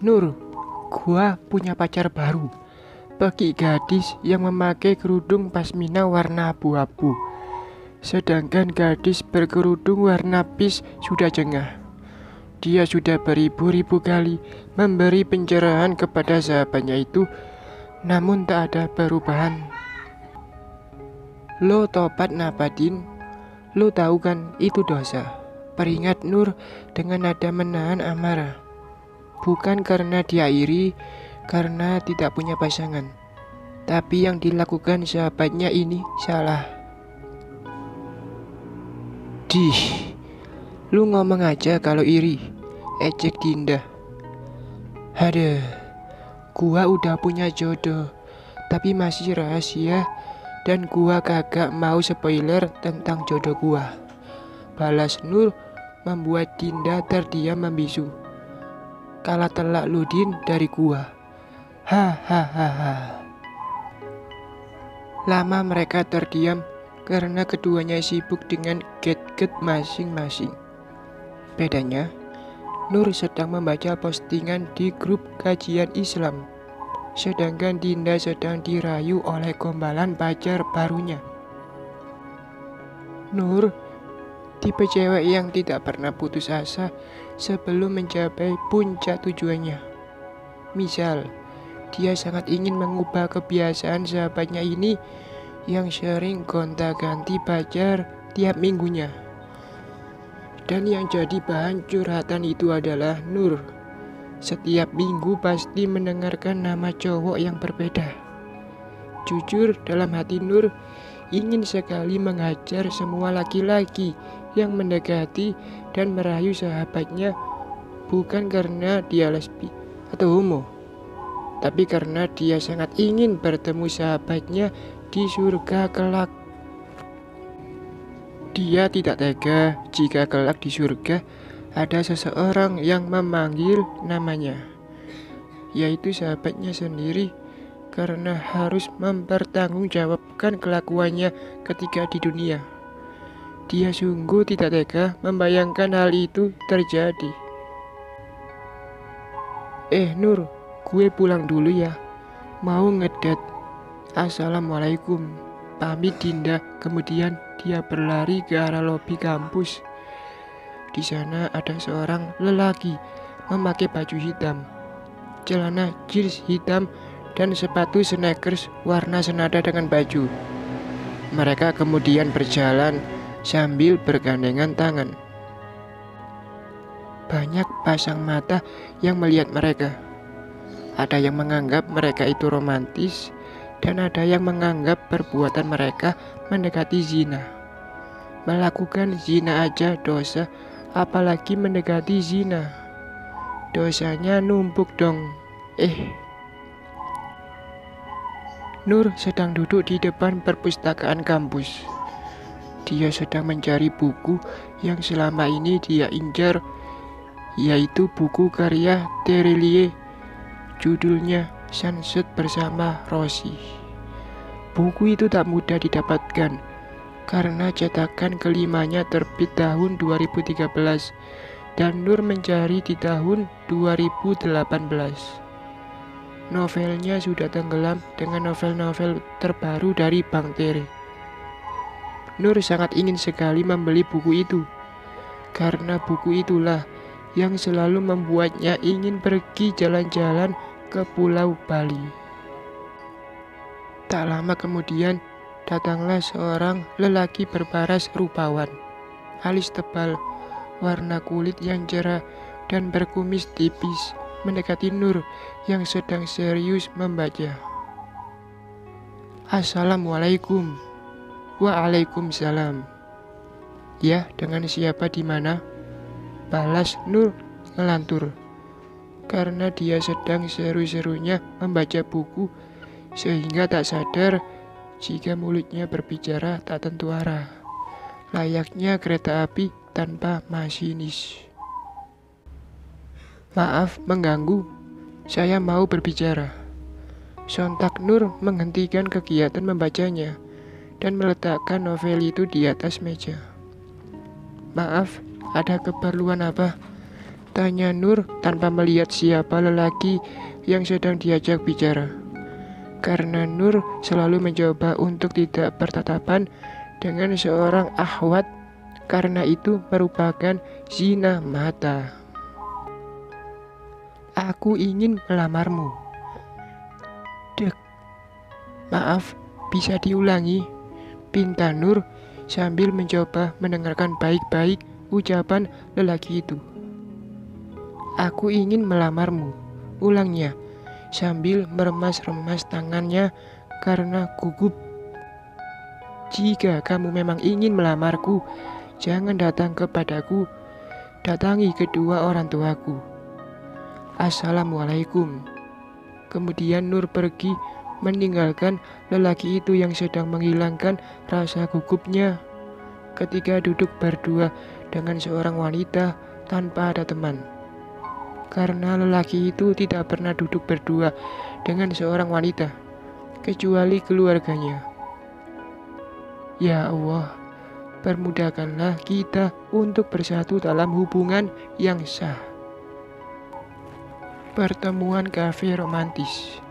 Nur, gua punya pacar baru. Bagi gadis yang memakai kerudung pasmina warna abu-abu. Sedangkan gadis berkerudung warna peach sudah jengah. Dia sudah beribu-ribu kali memberi pencerahan kepada sahabatnya itu, namun tak ada perubahan. Lo tobat napadin, lo tahu kan itu dosa. Peringat Nur dengan nada menahan amarah. Bukan karena dia iri, karena tidak punya pasangan. Tapi yang dilakukan sahabatnya ini salah. Lu ngomong aja kalau iri, ejek Dinda. Aduh, gua udah punya jodoh, tapi masih rahasia. Dan gua kagak mau spoiler tentang jodoh gua. Balas Nur membuat Dinda terdiam membisu. Kalah telak lu Din dari gua. Hahaha. Lama mereka terdiam karena keduanya sibuk dengan gadget masing-masing. Bedanya, Nur sedang membaca postingan di grup kajian Islam, sedangkan Dinda sedang dirayu oleh gombalan pacar barunya. Nur tipe cewek yang tidak pernah putus asa sebelum mencapai puncak tujuannya. Misal, dia sangat ingin mengubah kebiasaan sahabatnya ini yang sering gonta-ganti pacar tiap minggunya. Dan yang jadi bahan curhatan itu adalah Nur. Setiap minggu pasti mendengarkan nama cowok yang berbeda. Jujur, dalam hati Nur ingin sekali menghajar semua laki-laki yang mendekati dan merayu sahabatnya, bukan karena dia lesbi atau homo, tapi karena dia sangat ingin bertemu sahabatnya di surga kelak. Dia tidak tega jika kelak di surga ada seseorang yang memanggil namanya, yaitu sahabatnya sendiri, karena harus mempertanggungjawabkan kelakuannya ketika di dunia. Dia sungguh tidak tega membayangkan hal itu terjadi. Nur, gue pulang dulu ya. Mau ngedet. Assalamualaikum. Pamit Dinda. Kemudian dia berlari ke arah lobi kampus. Di sana ada seorang lelaki memakai baju hitam, celana jeans hitam, dan sepatu sneakers warna senada dengan baju. Mereka kemudian berjalan sambil bergandengan tangan. Banyak pasang mata yang melihat mereka. Ada yang menganggap mereka itu romantis, dan ada yang menganggap perbuatan mereka mendekati zina. Melakukan zina aja dosa, apalagi mendekati zina. Dosanya numpuk dong. Nur sedang duduk di depan perpustakaan kampus. Dia sedang mencari buku yang selama ini dia incar, yaitu buku karya Terelie, judulnya Sunset bersama Rosie. Buku itu tak mudah didapatkan karena cetakan kelimanya terbit tahun 2013 dan Nur mencari di tahun 2018. Novelnya sudah tenggelam dengan novel-novel terbaru dari Bang Tere. Nur sangat ingin sekali membeli buku itu, karena buku itulah yang selalu membuatnya ingin pergi jalan-jalan ke Pulau Bali. Tak lama kemudian, datanglah seorang lelaki berparas rupawan, alis tebal, warna kulit yang cerah, dan berkumis tipis, mendekati Nur yang sedang serius membaca. Assalamualaikum. Waalaikumsalam. Ya, dengan siapa di mana? Balas Nur ngelantur. Karena dia sedang seru-serunya membaca buku, sehingga tak sadar jika mulutnya berbicara tak tentu arah, layaknya kereta api tanpa masinis. Maaf mengganggu, saya mau berbicara. Sontak Nur menghentikan kegiatan membacanya dan meletakkan novel itu di atas meja. Maaf, ada keperluan apa? Tanya Nur tanpa melihat siapa lelaki yang sedang diajak bicara. Karena Nur selalu mencoba untuk tidak bertatapan dengan seorang akhwat, karena itu merupakan zina mata. Aku ingin melamarmu. Dek, maaf, bisa diulangi? Pinta Nur sambil mencoba mendengarkan baik-baik ucapan lelaki itu. Aku ingin melamarmu, ulangnya sambil meremas-remas tangannya karena gugup. Jika kamu memang ingin melamarku, jangan datang kepadaku, datangi kedua orang tuaku. Assalamualaikum. Kemudian Nur pergi meninggalkan lelaki itu yang sedang menghilangkan rasa gugupnya ketika duduk berdua dengan seorang wanita tanpa ada teman. Karena lelaki itu tidak pernah duduk berdua dengan seorang wanita, kecuali keluarganya. Ya Allah, permudahkanlah kita untuk bersatu dalam hubungan yang sah. Pertemuan kafe romantis.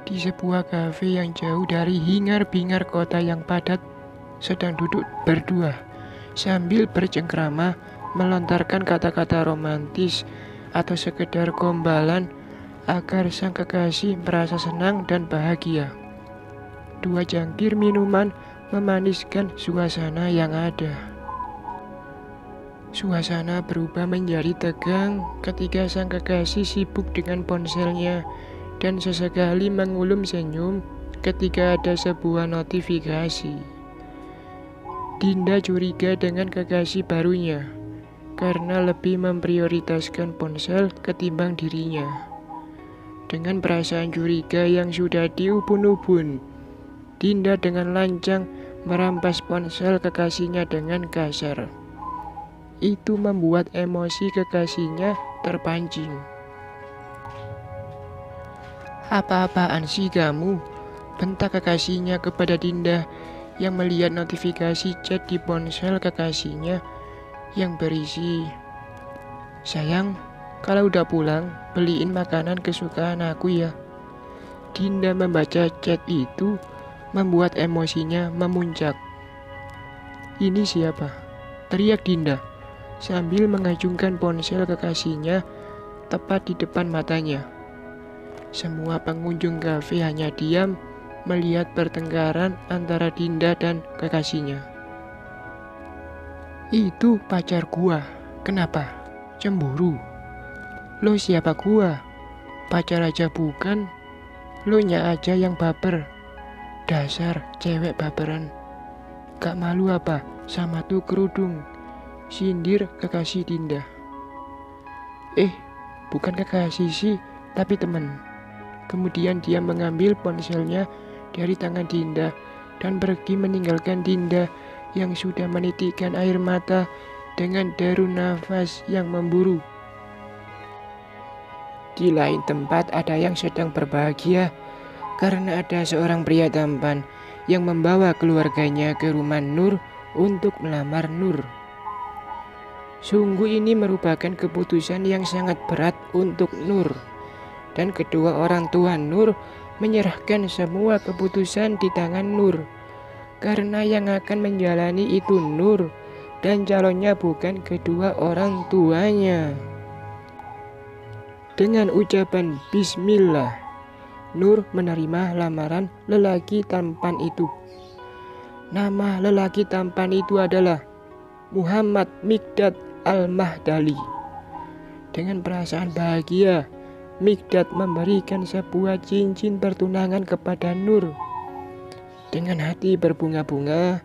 Di sebuah kafe yang jauh dari hingar-bingar kota yang padat, sedang duduk berdua, sambil bercengkrama melontarkan kata-kata romantis atau sekedar gombalan agar sang kekasih merasa senang dan bahagia. Dua cangkir minuman memaniskan suasana yang ada. Suasana berubah menjadi tegang ketika sang kekasih sibuk dengan ponselnya dan sesekali mengulum senyum ketika ada sebuah notifikasi. Dinda curiga dengan kekasih barunya karena lebih memprioritaskan ponsel ketimbang dirinya. Dengan perasaan curiga yang sudah diubun-ubun, Dinda dengan lancang merampas ponsel kekasihnya dengan kasar. Itu membuat emosi kekasihnya terpancing. Apa-apaan sih kamu? Bentak kekasihnya kepada Dinda yang melihat notifikasi chat di ponsel kekasihnya yang berisi, sayang, kalau udah pulang, beliin makanan kesukaan aku ya. Dinda membaca chat itu membuat emosinya memuncak. Ini siapa? Teriak Dinda sambil mengacungkan ponsel kekasihnya tepat di depan matanya. Semua pengunjung kafe hanya diam melihat pertengkaran antara Dinda dan kekasihnya. Itu pacar gua. Kenapa? Cemburu? Lo siapa gua? Pacar aja bukan. Lo nya aja yang baper. Dasar cewek baperan. Gak malu apa sama tuh kerudung? Sindir kekasih Dinda. Bukan kekasih sih, tapi temen. Kemudian dia mengambil ponselnya dari tangan Dinda dan pergi meninggalkan Dinda yang sudah menitikkan air mata dengan deru nafas yang memburu. Di lain tempat ada yang sedang berbahagia karena ada seorang pria tampan yang membawa keluarganya ke rumah Nur untuk melamar Nur. Sungguh ini merupakan keputusan yang sangat berat untuk Nur, dan kedua orang tua Nur menyerahkan semua keputusan di tangan Nur. Karena yang akan menjalani itu Nur dan calonnya bukan kedua orang tuanya. Dengan ucapan bismillah, Nur menerima lamaran lelaki tampan itu. Nama lelaki tampan itu adalah Muhammad Mikdad Al-Mahdali. Dengan perasaan bahagia, Mikdad memberikan sebuah cincin pertunangan kepada Nur. Dengan hati berbunga-bunga,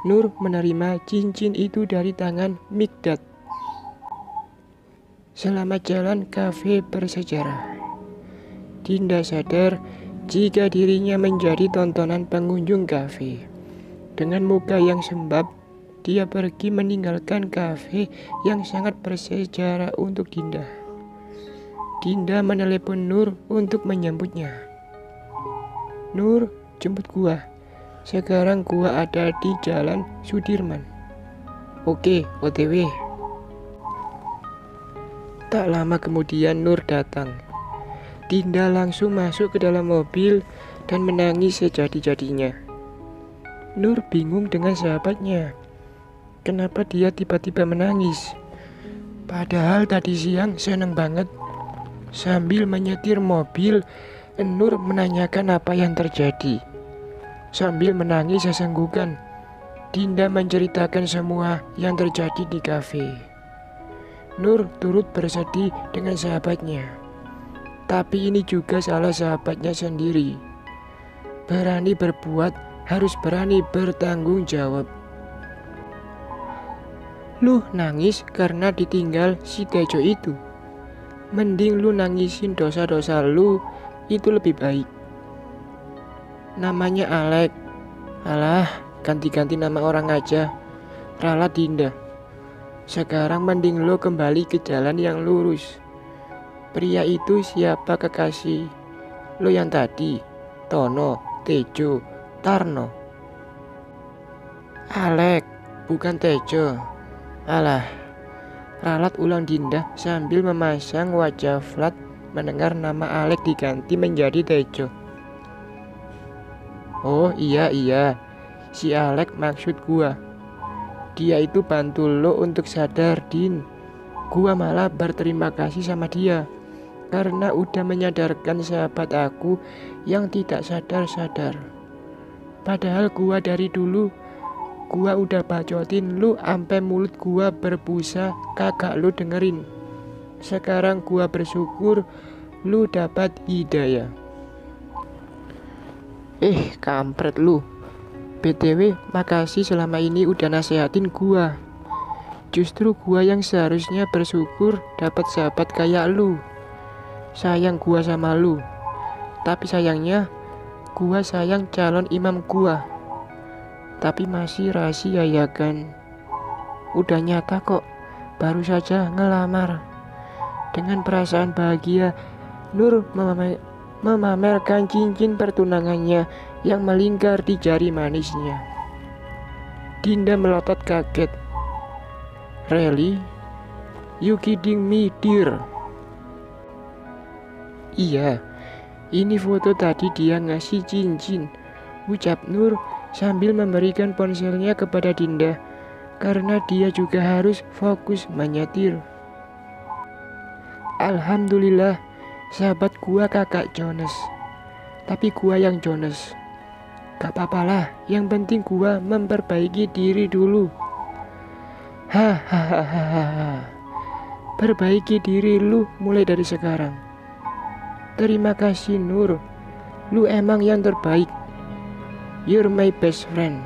Nur menerima cincin itu dari tangan Mikdad. Selamat jalan kafe bersejarah. Dinda sadar jika dirinya menjadi tontonan pengunjung kafe. Dengan muka yang sembab, dia pergi meninggalkan kafe yang sangat bersejarah untuk Dinda. Dinda menelepon Nur untuk menyambutnya. Nur, jemput gua. Sekarang gua ada di Jalan Sudirman. Oke, OTW. Tak lama kemudian Nur datang. Dinda langsung masuk ke dalam mobil dan menangis sejadi-jadinya. Nur bingung dengan sahabatnya. Kenapa dia tiba-tiba menangis? Padahal tadi siang senang banget. Sambil menyetir mobil, Nur menanyakan apa yang terjadi. Sambil menangis sesenggukan, Dinda menceritakan semua yang terjadi di kafe. Nur turut bersedih dengan sahabatnya. Tapi ini juga salah sahabatnya sendiri. Berani berbuat harus berani bertanggung jawab. Lu nangis karena ditinggal si Tejo itu. Mending lu nangisin dosa-dosa lu, itu lebih baik. Namanya Alek. Alah, ganti-ganti nama orang aja. Ralat Dinda. Sekarang mending lu kembali ke jalan yang lurus. Pria itu siapa kekasih lo yang tadi? Tono, Tejo, Tarno. Alek, bukan Tejo. Alah, ralat ulang Dinda sambil memasang wajah flat mendengar nama Alek diganti menjadi Tejo. Oh iya, si Alek maksud gua. Dia itu bantu lo untuk sadar, Din. Gua malah berterima kasih sama dia karena udah menyadarkan sahabat aku yang tidak sadar-sadar. Padahal gua dari dulu gua udah bacotin lu ampe mulut gua berbusa, kagak lu dengerin. Sekarang gua bersyukur lu dapat hidayah. Kampret lu. BTW makasih selama ini udah nasehatin gua. Justru gua yang seharusnya bersyukur dapat sahabat kayak lu. Sayang gua sama lu. Tapi sayangnya gua sayang calon imam gua. Tapi masih rahasia ya kan. Udah nyata kok, baru saja ngelamar. Dengan perasaan bahagia, Nur memamerkan cincin pertunangannya yang melingkar di jari manisnya. Dinda melotot kaget. Really? You kidding me, dear? Iya, ini foto tadi dia ngasih cincin, ucap Nur sambil memberikan ponselnya kepada Dinda karena dia juga harus fokus menyetir. Alhamdulillah, sahabat gua kakak Jones, tapi gua yang Jones. Gak apa-apalah, yang penting gua memperbaiki diri dulu. Hahaha. Perbaiki diri lu mulai dari sekarang. Terima kasih Nur, lu emang yang terbaik. You're my best friend.